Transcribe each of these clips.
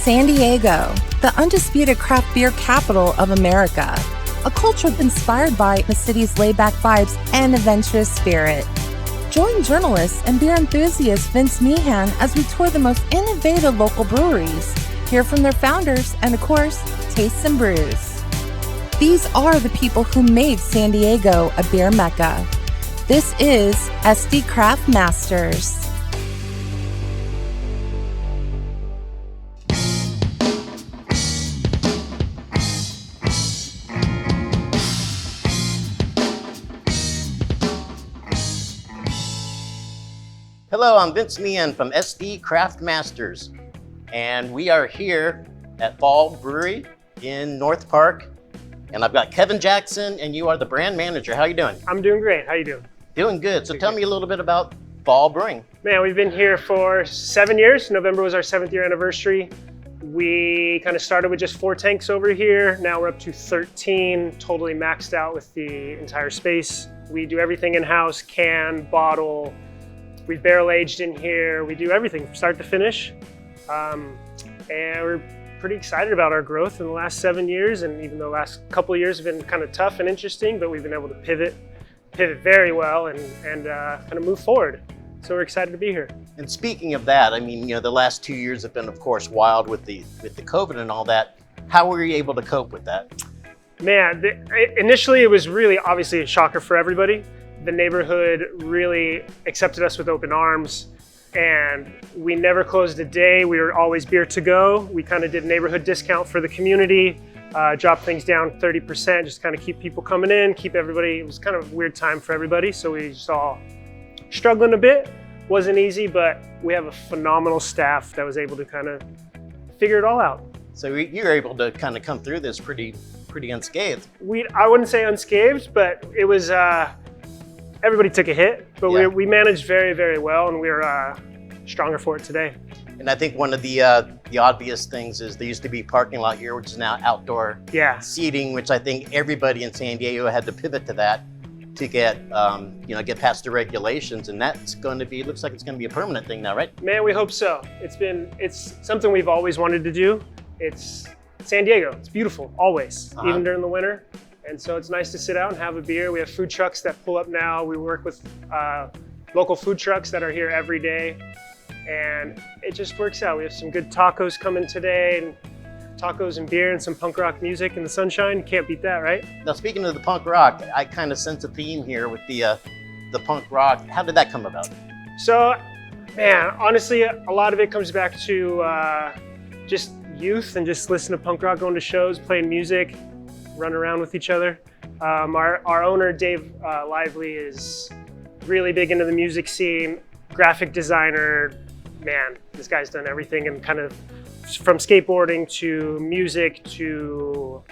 San Diego, the undisputed craft beer capital of America, a culture inspired by the city's laid-back vibes and adventurous spirit. Join journalist and beer enthusiast Vince Meehan as we tour the most innovative local breweries, hear from their founders, and of course, taste some brews. These are the people who made San Diego a beer mecca. This is SD Craft Masters. Hello, I'm Vince Meehan from SD Craft Masters, and we are here at Fall Brewery in North Park, and I've got Kevin Jackson, and you are the brand manager. How are you doing? I'm doing great. How you doing? Doing good. So tell me a little bit about Fall Brewing. Man, we've been here for 7 years. November was our 7th year anniversary. We kind of started with just 4 tanks over here. Now we're up to 13, totally maxed out with the entire space. We do everything in-house, can, bottle. We've barrel aged in here. We do everything, start to finish. And we're pretty excited about our growth in the last 7 years. And even though the last couple of years have been kind of tough and interesting, but we've been able to pivot very well and kind of move forward. So we're excited to be here. And speaking of that, I mean, you know, the last 2 years have been, of course, wild with the COVID and all that. How were you able to cope with that? Man, initially it was really obviously a shocker for everybody. The neighborhood really accepted us with open arms, and we never closed a day. We were always beer to go. We kind of did a neighborhood discount for the community, dropped things down 30%, just kind of keep people coming in, keep everybody. It was kind of a weird time for everybody, so we just all struggling a bit. Wasn't easy, but we have a phenomenal staff that was able to kind of figure it all out. So you were able to kind of come through this pretty unscathed. I wouldn't say unscathed, but it was, everybody took a hit, but yeah. we managed very, very well, and we're stronger for it today. And I think one of the obvious things is there used to be a parking lot here, which is now outdoor seating, which I think everybody in San Diego had to pivot to that to get past the regulations, and that's going to be, looks like it's going to be a permanent thing now, right? Man, we hope so. It's something we've always wanted to do. It's San Diego. It's beautiful, always, even during the winter. And so it's nice to sit out and have a beer. We have food trucks that pull up now. We work with local food trucks that are here every day. And it just works out. We have some good tacos coming today, and tacos and beer and some punk rock music in the sunshine. You can't beat that, right? Now, speaking of the punk rock, I kind of sense a theme here with the punk rock. How did that come about? So, man, honestly, a lot of it comes back to just youth and just listening to punk rock, going to shows, playing music, run around with each other. Our owner, Dave Lively, is really big into the music scene, graphic designer. Man, this guy's done everything, and kind of from skateboarding to music to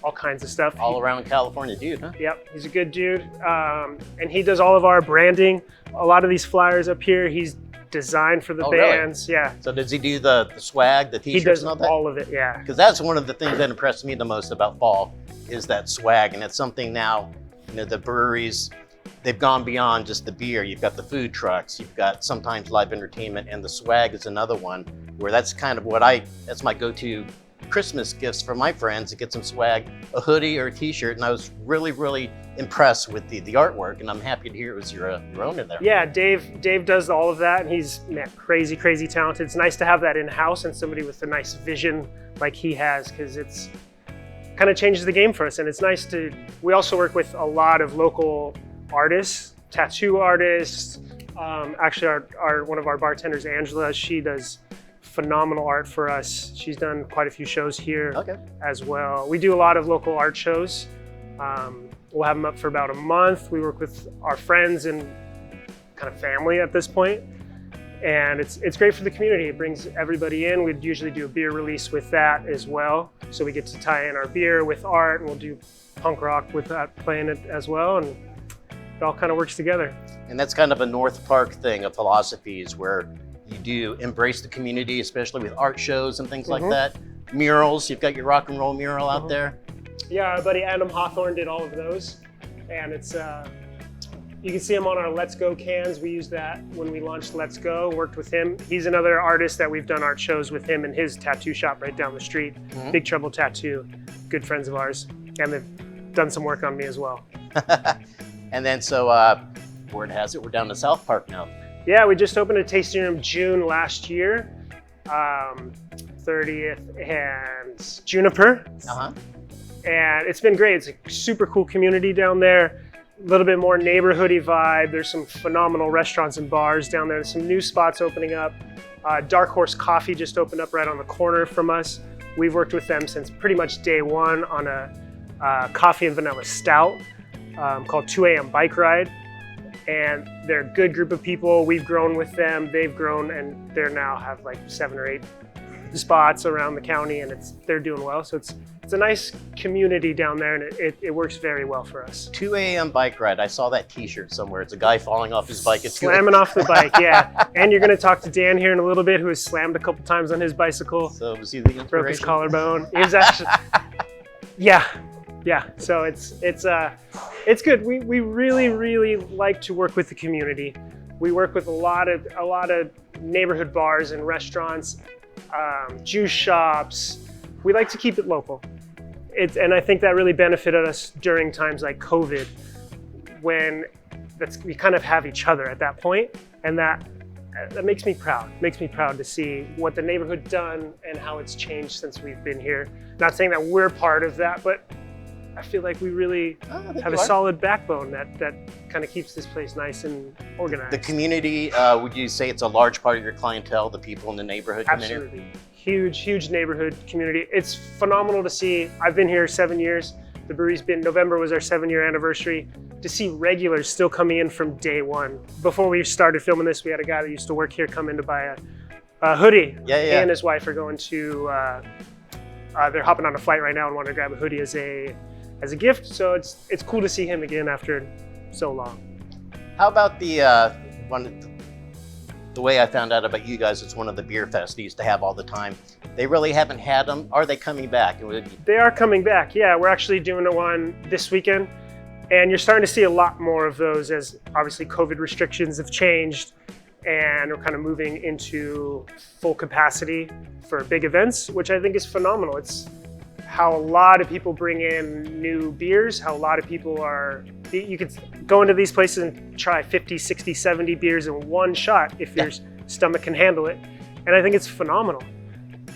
all kinds of stuff. All around California dude, huh? Yep, he's a good dude. And he does all of our branding. A lot of these flyers up here, he's designed for the bands. Really? Yeah. So does he do the swag, the t-shirts? He does and all that? all of it, yeah. Because that's one of the things that impressed me the most about fall is that swag, and it's something now, you know, the breweries, they've gone beyond just the beer. You've got the food trucks, you've got sometimes live entertainment, and the swag is another one where that's kind of that's my go-to Christmas gifts for my friends to get some swag, a hoodie or a t-shirt. And I was really, really impressed with the artwork, and I'm happy to hear it was your owner there. Yeah, Dave does all of that, and he's crazy talented. It's nice to have that in-house and somebody with a nice vision like he has, because it's kind of changes the game for us. And it's nice we also work with a lot of local artists, tattoo artists. Actually, one of our bartenders, Angela, she does phenomenal art for us. She's done quite a few shows here as well. We do a lot of local art shows. We'll have them up for about a month. We work with our friends and kind of family at this point. And it's great for the community. It brings everybody in. We'd usually do a beer release with that as well. So we get to tie in our beer with art, and we'll do punk rock with that, playing it as well. And it all kind of works together. And that's kind of a North Park thing of philosophies where you do embrace the community, especially with art shows and things like that. Murals, you've got your rock and roll mural out there. Yeah, our buddy Adam Hawthorne did all of those. And it's You can see him on our Let's Go cans. We used that when we launched Let's Go, worked with him. He's another artist that we've done art shows with him in his tattoo shop right down the street. Big Trouble Tattoo, good friends of ours. And they've done some work on me as well. And then so, word has it, we're down to South Park now. Yeah, we just opened a tasting room June last year. 30th and Juniper. And it's been great. It's a super cool community down there. A little bit more neighborhoody vibe. There's some phenomenal restaurants and bars down there. There's some new spots opening up. Dark Horse Coffee just opened up right on the corner from us. We've worked with them since pretty much day one on a coffee and vanilla stout called 2 a.m. Bike Ride. And they're a good group of people. We've grown with them. They've grown, and they now have like 7 or 8 spots around the county, and they're doing well. So it's a nice community down there, and it works very well for us. 2 a.m. Bike Ride. I saw that T-shirt somewhere. It's a guy falling off his bike. It's slamming off the bike, yeah. And you're going to talk to Dan here in a little bit, who has slammed a couple times on his bicycle. So was he the inspiration? Broke his collarbone. He was actually, yeah. So it's good. We really like to work with the community. We work with a lot of neighborhood bars and restaurants, juice shops. We like to keep it local. And I think that really benefited us during times like COVID, when we kind of have each other at that point, and that makes me proud. Makes me proud to see what the neighborhood done and how it's changed since we've been here. Not saying that we're part of that, but I feel like we really have a solid backbone that kind of keeps this place nice and organized. The community, would you say it's a large part of your clientele, the people in the neighborhood community? Absolutely. Huge neighborhood community. It's phenomenal to see. I've been here 7 years. The brewery's been, November was our 7-year anniversary. To see regulars still coming in from day one. Before we started filming this, we had a guy that used to work here come in to buy a hoodie. Yeah. He and his wife are going to, they're hopping on a flight right now and want to grab a hoodie as a gift. So it's cool to see him again after so long. How about the way I found out about you guys, it's one of the beer fests they used to have all the time. They really haven't had them. Are they coming back? They are coming back, yeah. We're actually doing one this weekend, and you're starting to see a lot more of those as obviously COVID restrictions have changed, and we're kind of moving into full capacity for big events, which I think is phenomenal. It's how a lot of people bring in new beers, how a lot of people you could go into these places and try 50, 60, 70 beers in one shot if your stomach can handle it. And I think it's phenomenal.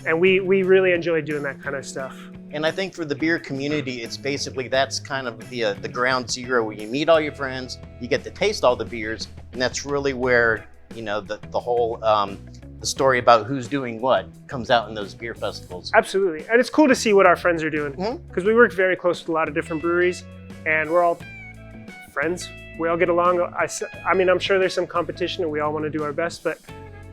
And we really enjoy doing that kind of stuff. And I think for the beer community, it's basically, that's kind of the ground zero where you meet all your friends, you get to taste all the beers, and that's really where, the whole, the story about who's doing what comes out in those beer festivals. Absolutely. And it's cool to see what our friends are doing, because we work very close with a lot of different breweries, and we're all friends. We all get along. I mean, I'm sure there's some competition and we all want to do our best, but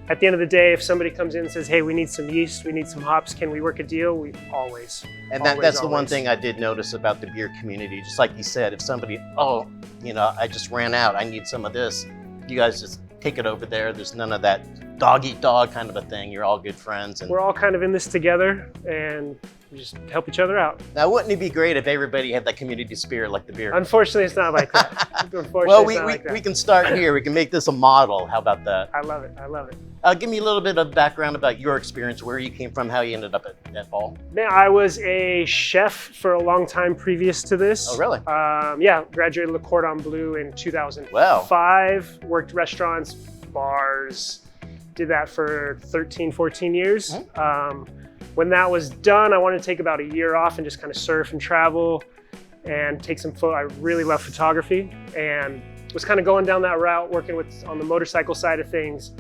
at the end of the day, if somebody comes in and says, hey, we need some yeast, we need some hops, can we work a deal? We always. And that's the one thing I did notice about the beer community. Just like you said, if somebody, I just ran out, I need some of this, you guys just take it over there. There's none of that dog eat dog kind of a thing. You're all good friends. And we're all kind of in this together, and we just help each other out. Now, wouldn't it be great if everybody had that community spirit like the beer? Unfortunately, it's not like that. Well, we can start here. We can make this a model. How about that? I love it. Give me a little bit of background about your experience, where you came from, how you ended up at Ball. Man, I was a chef for a long time previous to this. Oh, really? Graduated Le Cordon Bleu in 2005. Wow. Worked restaurants, bars, did that for 13, 14 years. When that was done, I wanted to take about a year off and just kind of surf and travel and take some photos. I really love photography and was kind of going down that route, working on the motorcycle side of things.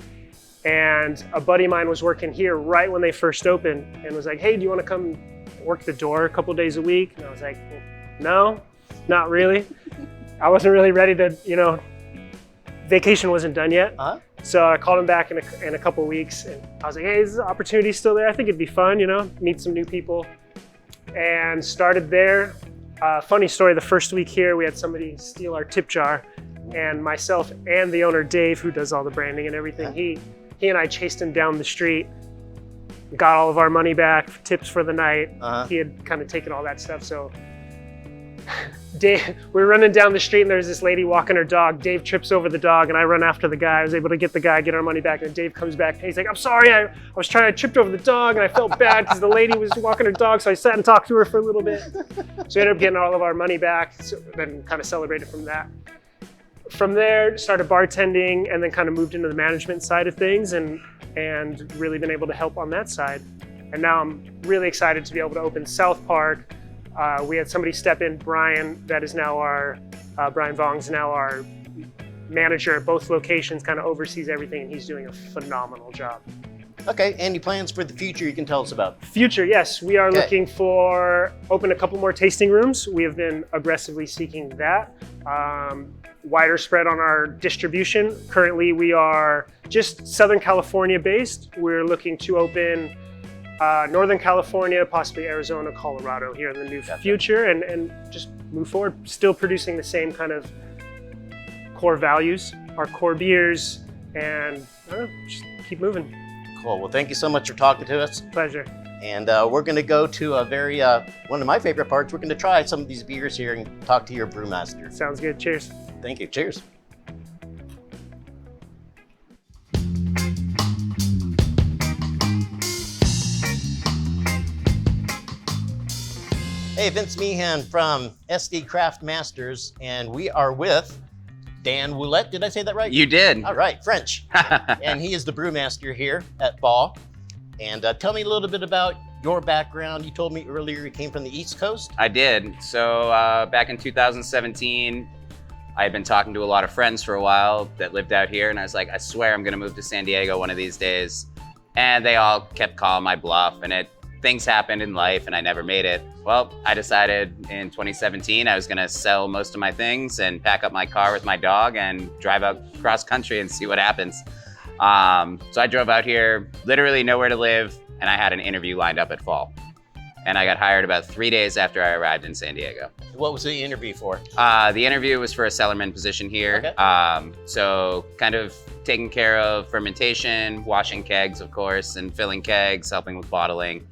And a buddy of mine was working here right when they first opened and was like, hey, do you want to come work the door a couple days a week? And I was like, no, not really. I wasn't really ready to, vacation wasn't done yet. So I called him back in a couple weeks, and I was like, hey, is the opportunity still there? I think it'd be fun, meet some new people. And started there. Funny story, the first week here, we had somebody steal our tip jar, and myself and the owner, Dave, who does all the branding and everything, he and I chased him down the street, got all of our money back, tips for the night. He had kind of taken all that stuff. So Dave, we're running down the street and there's this lady walking her dog. Dave trips over the dog and I run after the guy. I was able to get the guy, get our money back. And Dave comes back and he's like, I'm sorry, I tripped over the dog and I felt bad because the lady was walking her dog. So I sat and talked to her for a little bit. So we ended up getting all of our money back. So then kind of celebrated from that. From there, started bartending and then kind of moved into the management side of things and really been able to help on that side. And now I'm really excited to be able to open South Park. We had somebody step in, Brian, that is now Brian Vong's now our manager at both locations, kind of oversees everything, and he's doing a phenomenal job. Okay, any plans for the future you can tell us about? Future, yes. We are looking for open a couple more tasting rooms. We have been aggressively seeking that. Wider spread on our distribution. Currently, we are just Southern California based. We're looking to open Northern California, possibly Arizona, Colorado here in the near future, and just move forward. Still producing the same kind of core values, our core beers, and I don't know, just keep moving. Cool. Well, thank you so much for talking to us. Pleasure. And we're going to go to a very one of my favorite parts. We're going to try some of these beers here and talk to your brewmaster. Sounds good. Cheers. Thank you. Cheers. Hey, Vince Meehan from SD Craft Masters, and we are with Dan Oulette. Did I say that right? You did. All right, French. And he is the brewmaster here at Ball. And tell me a little bit about your background. You told me earlier you came from the East Coast. I did. So back in 2017, I had been talking to a lot of friends for a while that lived out here, and I was like, I swear I'm gonna move to San Diego one of these days. And they all kept calling my bluff, and things happened in life and I never made it. Well, I decided in 2017 I was gonna sell most of my things and pack up my car with my dog and drive out cross country and see what happens. So I drove out here, literally nowhere to live, and I had an interview lined up at Fall. And I got hired about 3 days after I arrived in San Diego. What was the interview for? The interview was for a cellarman position here. Okay. So kind of taking care of fermentation, washing kegs, of course, and filling kegs, helping with bottling.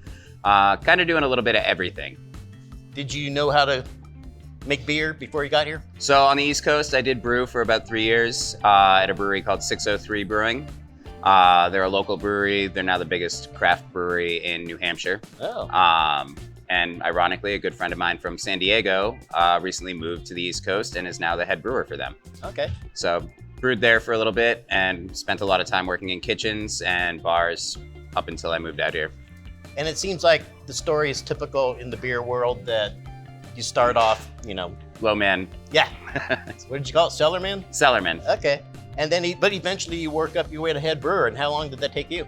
Kind of doing a little bit of everything. Did you know how to make beer before you got here? So on the East Coast, I did brew for about 3 years at a brewery called 603 Brewing. They're a local brewery. They're now the biggest craft brewery in New Hampshire. Oh. And ironically, a good friend of mine from San Diego recently moved to the East Coast and is now the head brewer for them. Okay. So brewed there for a little bit and spent a lot of time working in kitchens and bars up until I moved out here. And it seems like the story is typical in the beer world that you start off, Low man. Yeah. What did you call it? Cellarman? Cellarman. Okay. And then, but eventually you work up your way to head brewer. And how long did that take you?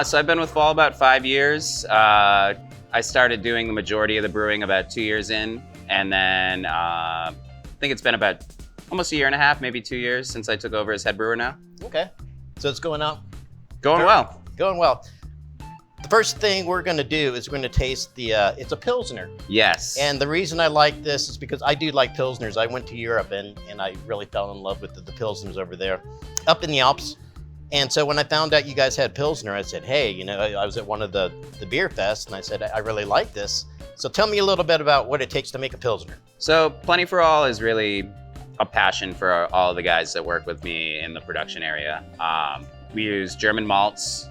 So I've been with Fall about 5 years. I started doing the majority of the brewing about 2 years in. And then I think it's been about almost a year and a half, maybe 2 years since I took over as head brewer now. Okay. So it's going out? Going well. Going well. The first thing we're going to do is we're going to taste it's a Pilsner. Yes. And the reason I like this is because I do like Pilsners. I went to Europe and I really fell in love with the Pilsners over there, up in the Alps. And so when I found out you guys had Pilsner, I said, hey, I was at one of the beer fests and I said, I really like this. So tell me a little bit about what it takes to make a Pilsner. So Plenty for All is really a passion for all the guys that work with me in the production area. We use German malts,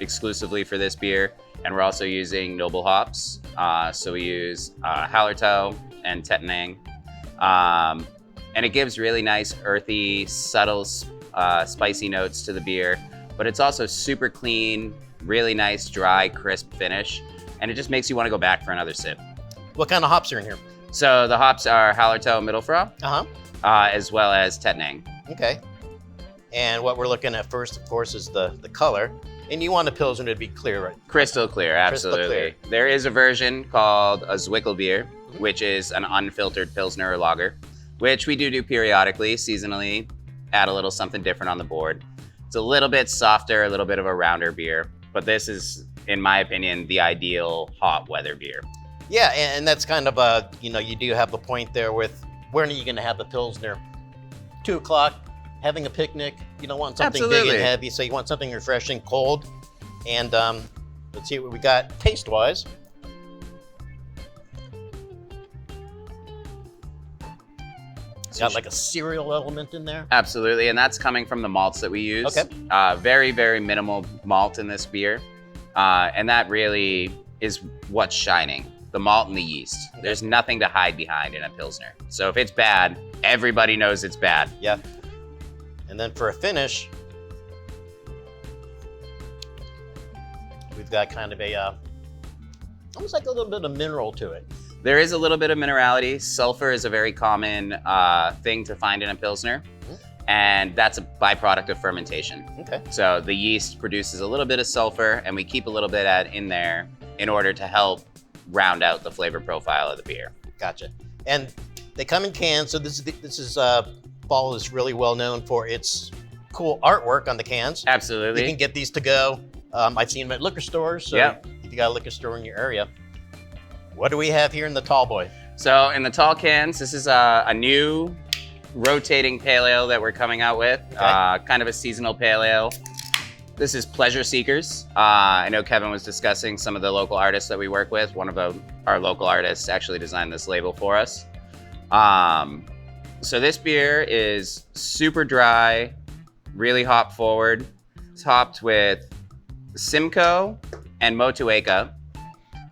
exclusively for this beer, and we're also using noble hops. So we use Hallertau and Tettnang, and it gives really nice earthy, subtle, spicy notes to the beer, but it's also super clean, really nice, dry, crisp finish, and it just makes you want to go back for another sip. What kind of hops are in here? So the hops are Hallertau Mittelfrau, as well as Tettnang. Okay. And what we're looking at first, of course, is the color. And you want a Pilsner to be clear, right? Crystal clear, absolutely. Crystal clear. There is a version called a Zwickelbier, which is an unfiltered Pilsner or lager, which we do periodically, seasonally, add a little something different on the board. It's a little bit softer, a little bit of a rounder beer, but this is, in my opinion, the ideal hot weather beer. Yeah, and that's kind of you do have a point there with when are you going to have the Pilsner? 2 o'clock. Having a picnic, you don't want something big and heavy, so you want something refreshing, cold. And let's see what we got taste-wise. got like a cereal element in there. Absolutely, and that's coming from the malts that we use. Okay. Very, very minimal malt in this beer. And that really is what's shining, the malt and the yeast. Okay. There's nothing to hide behind in a Pilsner. So if it's bad, everybody knows it's bad. Yeah. And then for a finish, we've got kind of a, almost like a little bit of mineral to it. There is a little bit of minerality. Sulfur is a very common thing to find in a Pilsner, and that's a byproduct of fermentation. Okay. So the yeast produces a little bit of sulfur, and we keep a little bit of that in there in order to help round out the flavor profile of the beer. Gotcha. And they come in cans, so this is Ball is really well known for its cool artwork on the cans. Absolutely. You can get these to go. I've seen them at liquor stores, so Yeah. if you got a liquor store in your area. What do we have here in the tall boy? So in the tall cans, this is a new rotating pale ale that we're coming out with, Okay. kind of a seasonal pale ale. This is Pleasure Seekers. I know Kevin was discussing some of the local artists that we work with. One of our local artists actually designed this label for us. So this beer is super dry, really hop forward. It's hopped with Simcoe and Motueka.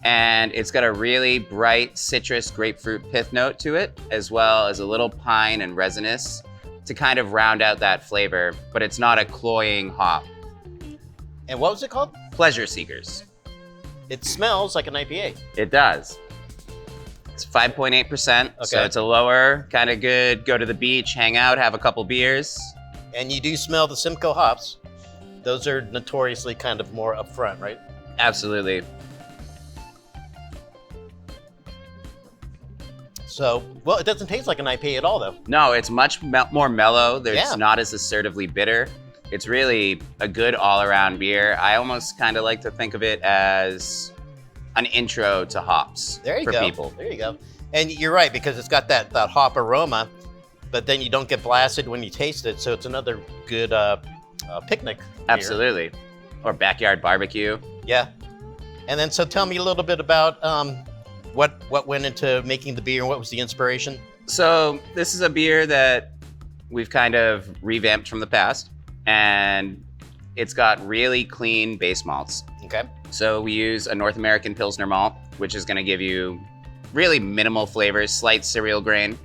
And it's got a really bright citrus grapefruit pith note to it, as well as a little pine and resinous to kind of round out that flavor, but it's not a cloying hop. And what was it called? Pleasure Seekers. It smells like an IPA. It does. It's 5.8%, so Okay. it's a lower, kind of good, go to the beach, hang out, have a couple beers. And you do smell the Simcoe hops. Those are notoriously kind of more upfront, right? Absolutely. So, well, it doesn't taste like an IPA at all, though. No, it's much more mellow. There's Yeah. not as assertively bitter. It's really a good all-around beer. I almost kind of like to think of it as an intro to hops There you for go. people. There you go. And you're right, because it's got that hop aroma, but then you don't get blasted when you taste it. So it's another good picnic beer. Absolutely. Or backyard barbecue. Yeah. And then, so tell me a little bit about what went into making the beer and what was the inspiration? So this is a beer that we've kind of revamped from the past, and it's got really clean base malts. Okay. So we use a North American Pilsner malt, which is going to give you really minimal flavors, slight cereal grain.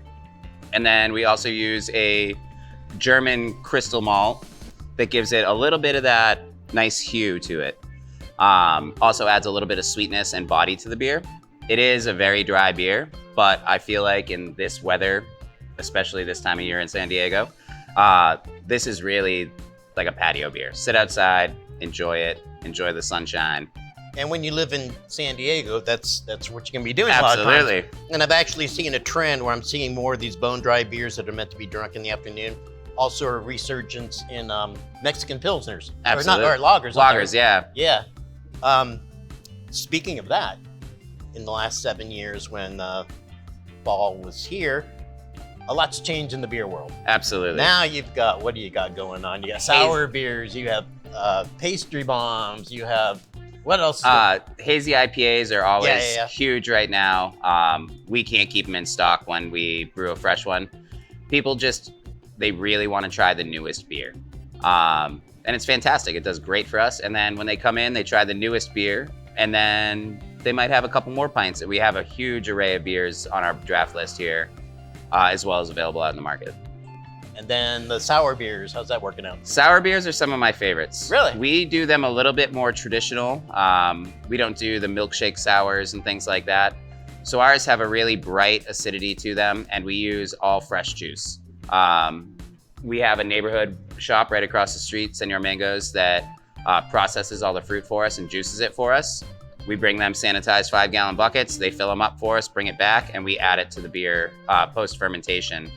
And then we also use a German crystal malt that gives it a little bit of that nice hue to it. Also adds a little bit of sweetness and body to the beer. It is a very dry beer, but I feel like in this weather, especially this time of year in San Diego, this is really like a patio beer. Sit outside, enjoy it, enjoy the sunshine. And when you live in San Diego, that's what you're gonna be doing a lot of Absolutely. times. And I've actually seen a trend where I'm seeing more of these bone dry beers that are meant to be drunk in the afternoon. Also a resurgence in Mexican pilsners. Absolutely. Or lagers. Lagers, yeah. Yeah. Speaking of that, in the last 7 years when Ball was here, a lot's changed in the beer world. Absolutely. Now you've got, what do you got going on? You got sour beers, you have pastry bombs, you have, what else? Hazy IPAs are always Yeah. huge right now. We can't keep them in stock when we brew a fresh one. People they really want to try the newest beer. And it's fantastic. It does great for us. And then when they come in, they try the newest beer, and then they might have a couple more pints. We have a huge array of beers on our draft list here, as well as available out in the market. And then the sour beers, how's that working out? Sour beers are some of my favorites. Really? We do them a little bit more traditional. We don't do the milkshake sours and things like that. So ours have a really bright acidity to them, and we use all fresh juice. We have a neighborhood shop right across the street, Senor Mangoes, that processes all the fruit for us and juices it for us. We bring them sanitized 5-gallon buckets. They fill them up for us, bring it back, and we add it to the beer post-fermentation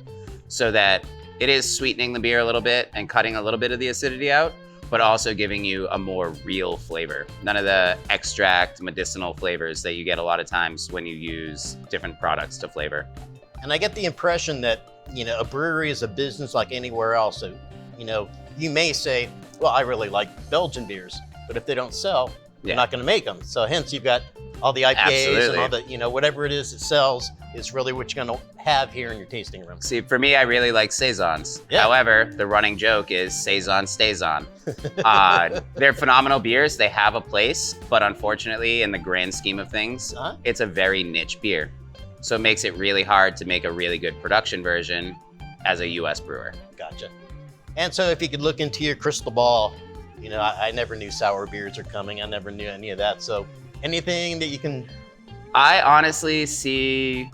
so that it is sweetening the beer a little bit and cutting a little bit of the acidity out, but also giving you a more real flavor. None of the extract medicinal flavors that you get a lot of times when you use different products to flavor. And I get the impression that, a brewery is a business like anywhere else. So, you may say, well, I really like Belgian beers, but if they don't sell, you're Yeah. not going to make them. So hence you've got all the IPAs and Absolutely. all the, whatever it is it sells is really what you're going to have here in your tasting room. See, for me, I really like Saisons. Yeah. However, the running joke is Saison stays on. They're phenomenal beers. They have a place, but unfortunately, in the grand scheme of things, it's a very niche beer. So it makes it really hard to make a really good production version as a US brewer. Gotcha. And so if you could look into your crystal ball, I never knew sour beers are coming. I never knew any of that. So anything that you can... I honestly see,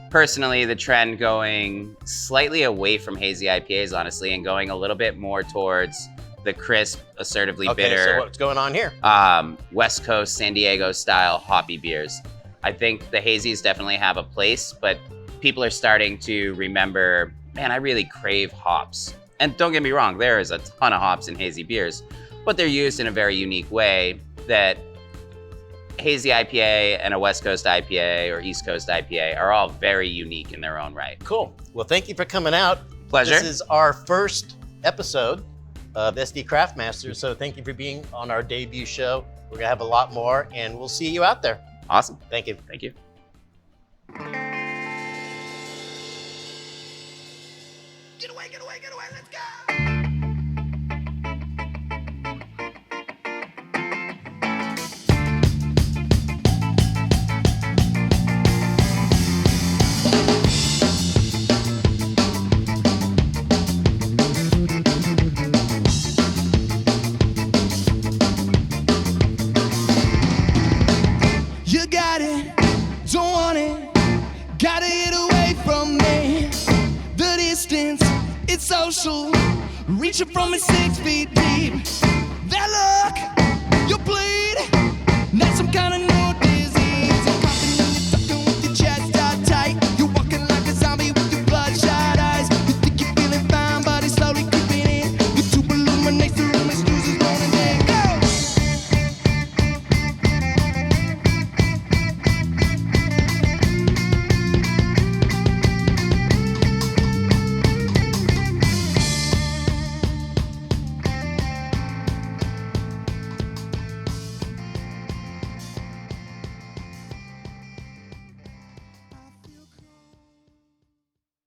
personally, the trend going slightly away from hazy IPAs, honestly, and going a little bit more towards the crisp, assertively bitter. So what's going on here? West Coast, San Diego style hoppy beers. I think the hazies definitely have a place, but people are starting to remember, man, I really crave hops. And don't get me wrong, there is a ton of hops in hazy beers, but they're used in a very unique way that hazy IPA and a West Coast IPA or East Coast IPA are all very unique in their own right. Cool. Well, thank you for coming out. Pleasure. This is our first episode of SD Craftmasters, so thank you for being on our debut show. We're going to have a lot more, and we'll see you out there. Awesome. Thank you. Thank you. Get away, let's go! You got it, don't want it, gotta get away from me. The distance, it's social, reaching from me 6 feet deep.